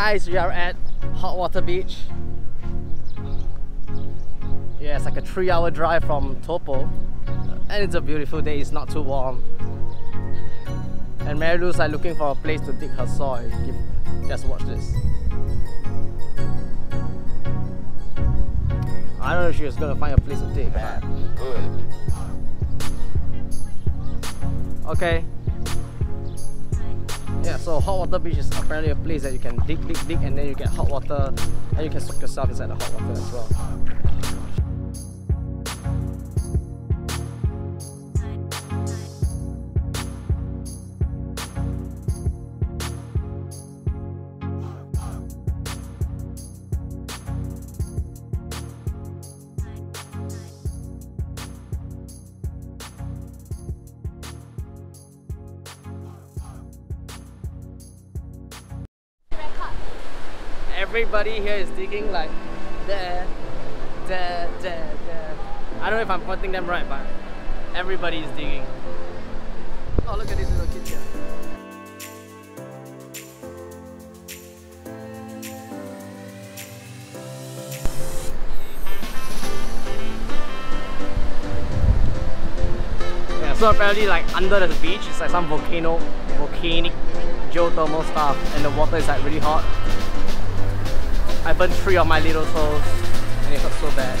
Guys, we are at Hot Water Beach. Yeah, it's like a 3-hour drive from Topo. And it's a beautiful day, it's not too warm. And Mary Lou's like looking for a place to dig her soil. Just watch this. I don't know if she was gonna find a place to dig. Good. Okay. Yeah, so Hot Water Beach is apparently a place that you can dig, and then you get hot water and you can soak yourself inside the hot water as well. Everybody here is digging like there. I don't know if I'm pointing them right, but everybody is digging. Oh, look at this little kid here. Yeah, so apparently like under the beach, it's like some volcanic geothermal stuff, and the water is like really hot. I burned 3 of my little toes and it hurt so bad.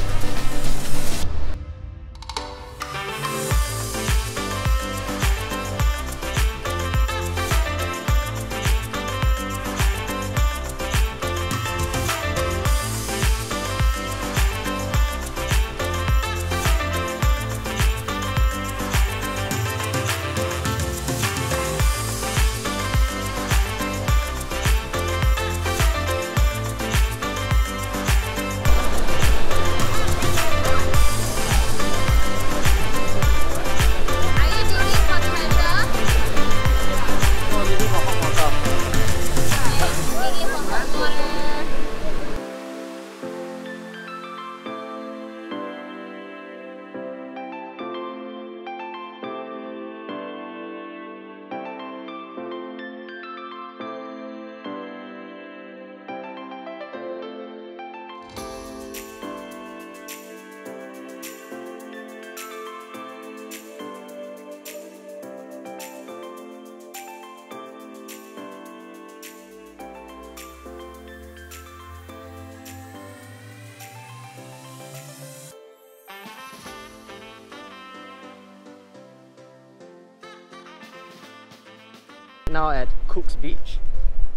Now at Cook's Beach.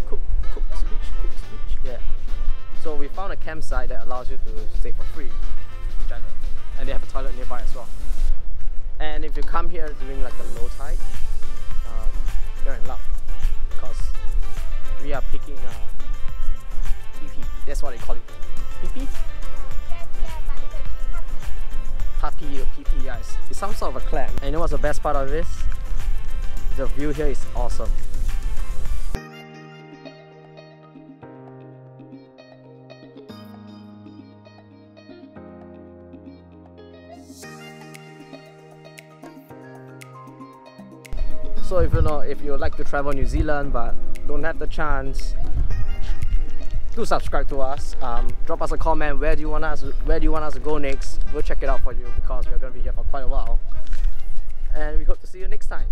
Cook's Beach, yeah. So we found a campsite that allows you to stay for free, and they have a toilet nearby as well. And if you come here during like the low tide, you're in luck because we are picking papi. That's what they call it. Papi? Papi or papi, yeah. It's some sort of a clam. And you know what's the best part of this? The view here is awesome. So if you like to travel New Zealand but don't have the chance, do subscribe to us. Drop us a comment. Where do you want us to go next? We'll check it out for you because we're going to be here for quite a while. And we hope to see you next time.